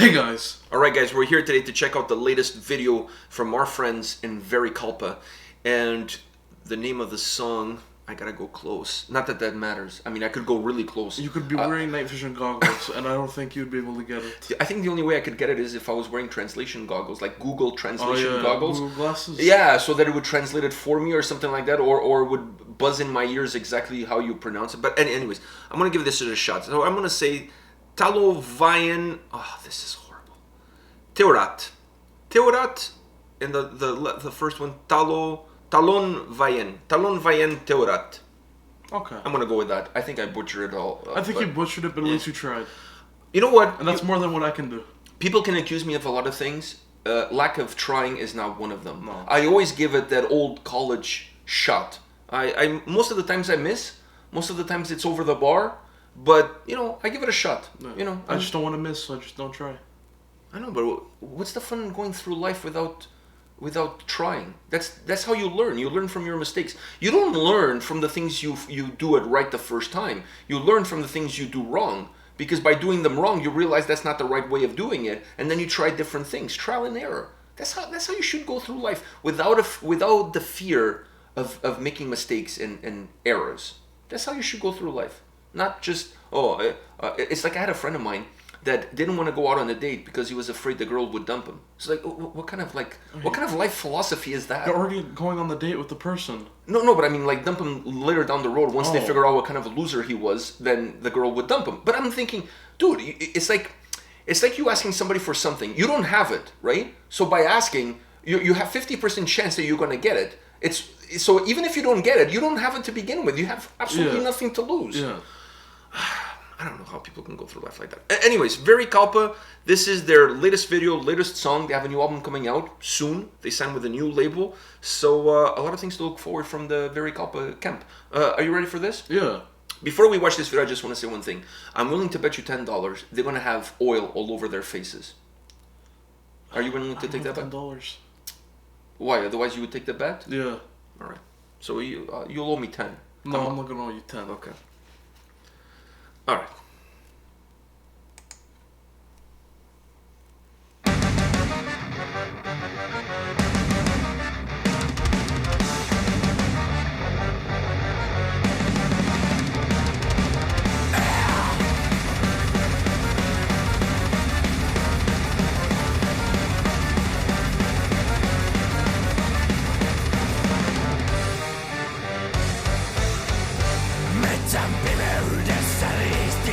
Hey guys. Alright guys, we're here today to check out the latest video from our friends in Very Culpa. And the name of the song, I gotta go close. Not that that matters. I mean, I could go really close. You could be wearing night vision goggles, and I don't think you'd be able to get it. I think the only way I could get it is if I was wearing translation goggles, like Google translation goggles. Google glasses? Yeah, so that it would translate it for me or something like that, or would buzz in my ears exactly how you pronounce it. But anyways, I'm gonna give this a shot. So I'm gonna say Talovayan. Oh, this is horrible. Teorat. Teorat, and the first one, Talon Vayen Teorat. Okay. I'm gonna go with that. I think I butchered it all. I think you butchered it, but at least you tried. You know what? And that's more than what I can do. People can accuse me of a lot of things. Lack of trying is not one of them. No. I always give it that old college shot. I most of the times I miss. Most of the times it's over the bar. But I give it a shot. Yeah. I just don't want to miss, so I just don't try. I know, but what's the fun in going through life without trying? That's how you learn. You learn from your mistakes. You don't learn from the things you do it right the first time. You learn from the things you do wrong. Because by doing them wrong, you realize that's not the right way of doing it, and then you try different things. Trial and error. That's how you should go through life without the fear of making mistakes and errors. That's how you should go through life. Not just it's like I had a friend of mine that didn't want to go out on a date because he was afraid the girl would dump him. It's like, what kind of life philosophy is that? You're already going on the date with the person. No, but I mean, like, dump him later down the road. Once they figure out what kind of a loser he was, then the girl would dump him. But I'm thinking, dude, it's like you asking somebody for something. You don't have it, right? So by asking, you have 50% chance that you're going to get it. So even if you don't get it, you don't have it to begin with. You have absolutely nothing to lose. Yeah. I don't know how people can go through life like that. Anyways, Very Culpa. This is their latest video, latest song. They have a new album coming out soon. They signed with a new label. So a lot of things to look forward from the Very Culpa camp. Are you ready for this? Yeah. Before we watch this video, I just want to say one thing. I'm willing to bet you $10 they're going to have oil all over their faces. Are you willing to take that bet? $10. Why? Otherwise you would take the bet? Yeah. All right. So you'll owe me 10. No, I'm not going to owe you 10. Okay. All right. Metsän pimeydessä risti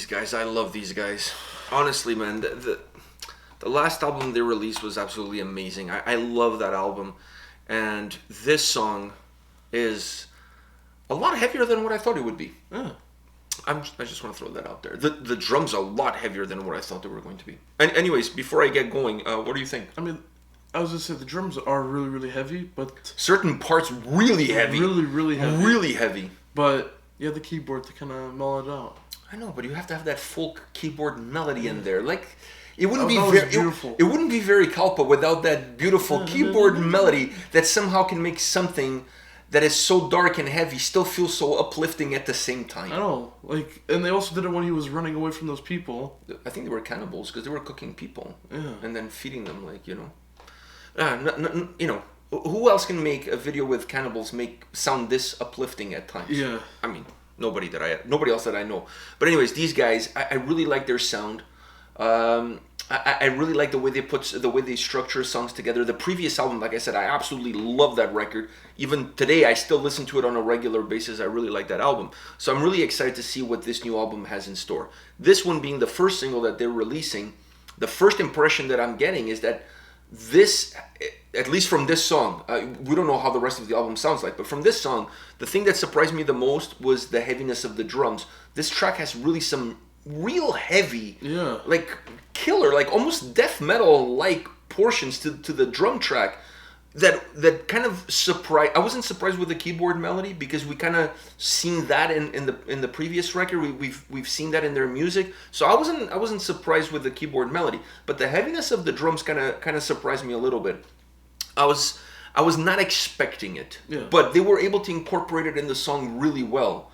guys. I love these guys. Honestly, man, the last album they released was absolutely amazing. I love that album, and this song is a lot heavier than what I thought it would be. Yeah. I just want to throw that out there. The drums are a lot heavier than what I thought they were going to be. And anyways, before I get going, what do you think? I mean, I was gonna say the drums are really, really heavy, but Certain parts really heavy. really, really heavy. Really heavy. But you have the keyboard to kind of mellow it out. I know, but you have to have that folk keyboard melody in there. Like, it wouldn't be that was very beautiful. it wouldn't be very Kalpa without that beautiful keyboard melody that somehow can make something that is so dark and heavy still feel so uplifting at the same time. I know, like, and they also did it when he was running away from those people. I think they were cannibals because they were cooking people Yeah. and then feeding them, like, who else can make a video with cannibals sound this uplifting at times? Yeah. I mean, nobody else that I know. But anyways, these guys, I really like their sound. I really like the way they structure songs together. The previous album, like I said, I absolutely love that record. Even today, I still listen to it on a regular basis. I really like that album. So I'm really excited to see what this new album has in store. This one being the first single that they're releasing, the first impression that I'm getting is that this, at least from this song, we don't know how the rest of the album sounds like, but from this song, the thing that surprised me the most was the heaviness of the drums. This track has really some real heavy, Yeah. like killer, like almost death metal like portions to the drum track that kind of surprised. I wasn't surprised with the keyboard melody because we kind of seen that in the previous record. We've seen that in their music, so I wasn't surprised with the keyboard melody, but the heaviness of the drums kind of surprised me a little bit. I was not expecting it, Yeah. but they were able to incorporate it in the song really well.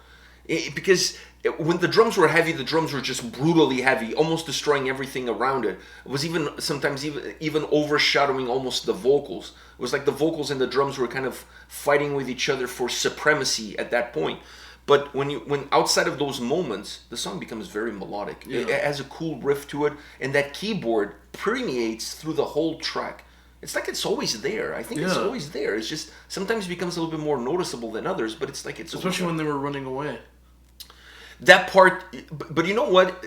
Because when the drums were heavy, the drums were just brutally heavy, almost destroying everything around it. It was sometimes even overshadowing almost the vocals. It was like the vocals and the drums were kind of fighting with each other for supremacy at that point. But when outside of those moments, the song becomes very melodic. Yeah. It has a cool riff to it, and that keyboard permeates through the whole track. It's like it's always there. I think it's Yeah. always there. It's just sometimes it becomes a little bit more noticeable than others, but it's like it's always Especially there. when they were running away. That part, but you know what?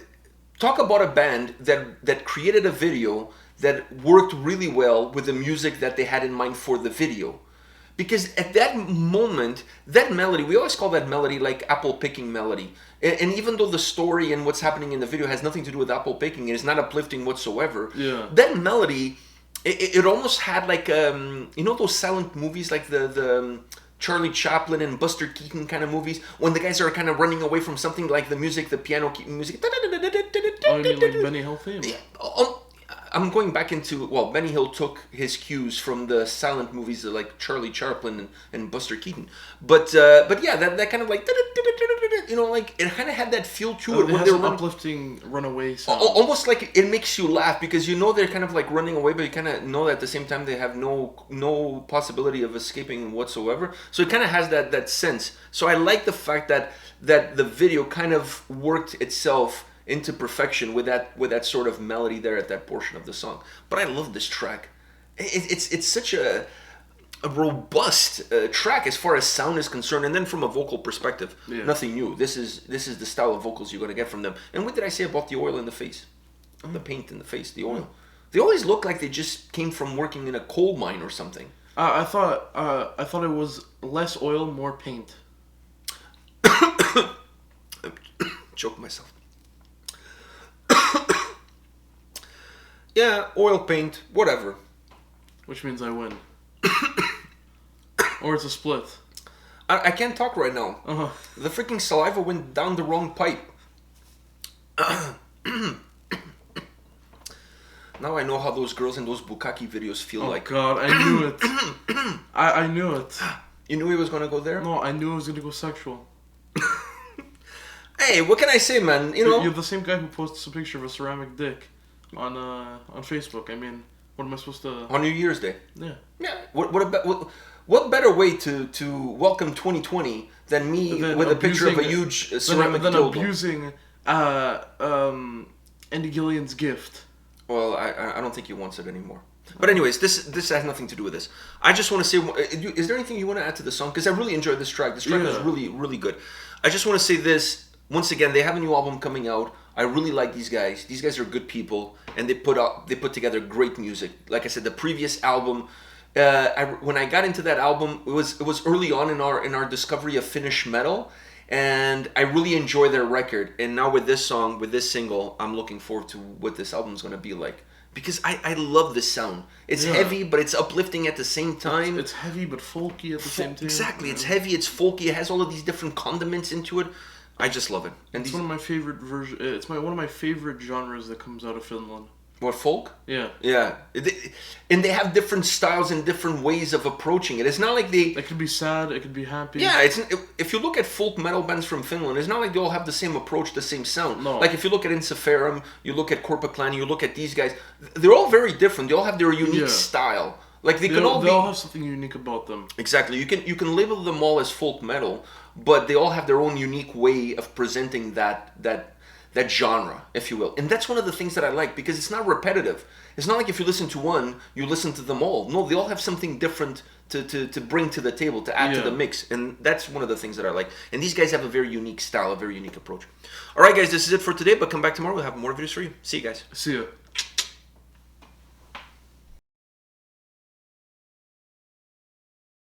Talk about a band that created a video that worked really well with the music that they had in mind for the video. Because at that moment, that melody, we always call that melody like apple picking melody. And even though the story and what's happening in the video has nothing to do with apple picking, it's not uplifting whatsoever. Yeah. That melody, it almost had like, those silent movies like the Charlie Chaplin and Buster Keaton kind of movies, when the guys are kind of running away from something like the music, the piano music. Oh, you mean like Benny Hill theme? I'm going back into, well, Benny Hill took his cues from the silent movies like Charlie Chaplin and Buster Keaton. But yeah, that kind of like, like it kind of had that feel to it. It When has they're an running, uplifting runaway sound. almost like it makes you laugh because you know they're kind of like running away, but you kind of know that at the same time they have no possibility of escaping whatsoever. So it kind of has that sense. So I like the fact that the video kind of worked itself into perfection with that sort of melody there at that portion of the song. But I love this track. It's such a robust track as far as sound is concerned, and then from a vocal perspective, Yeah. nothing new. This is the style of vocals you're gonna get from them. And what did I say about the oil in the face, the paint in the face, the oil? They always look like they just came from working in a coal mine or something. I thought it was less oil, more paint. Choke myself. Yeah, oil paint, whatever. Which means I win. Or it's a split. I can't talk right now. Uh-huh. The freaking saliva went down the wrong pipe. Now I know how those girls in those bukkake videos feel Oh like. God, I knew it. I knew it. You knew he was gonna go there? No, I knew it was gonna go sexual. Hey, what can I say, man? You know, You're the same guy who posts a picture of a ceramic dick on Facebook. I mean, what am I supposed to? on New Year's Day. Yeah. Yeah. What better way to welcome 2020 than me Than with a picture of a abusing- huge ceramic Then dildo? abusing Andy Gillian's gift. Well, I don't think he wants it anymore. But anyways, this has nothing to do with this. I just want to say, is there anything you want to add to the song? Because I really enjoyed this track. This track is Yeah. really, really good. I just want to say this. Once again, they have a new album coming out. I really like these guys. These guys are good people, and they put together great music. Like I said, the previous album, when I got into that album, it was early on in our discovery of Finnish metal, and I really enjoy their record. And now with this song, with this single, I'm looking forward to what this album is gonna be like. Because I love this sound. It's heavy, but it's uplifting at the same time. It's heavy but folky at the same time. Exactly. It's heavy, it's folky, it has all of these different condiments into it. I just love it. And it's one of my favorite one of my favorite genres that comes out of Finland. What, folk? Yeah. Yeah. And they have different styles and different ways of approaching it. It's not like they... It could be sad, it could be happy. Yeah, if you look at folk metal bands from Finland, it's not like they all have the same approach, the same sound. No. Like if you look at Insiferum, you look at Korpiklani, you look at these guys, they're all very different. They all have their unique style. Like they all have something unique about them. Exactly. You can label them all as folk metal, but they all have their own unique way of presenting that genre, if you will. And that's one of the things that I like, because it's not repetitive. It's not like if you listen to one, you listen to them all. No, they all have something different to bring to the table, to add to the mix. And that's one of the things that I like. And these guys have a very unique style, a very unique approach. All right, guys, this is it for today, but come back tomorrow. We'll have more videos for you. See you guys. See ya.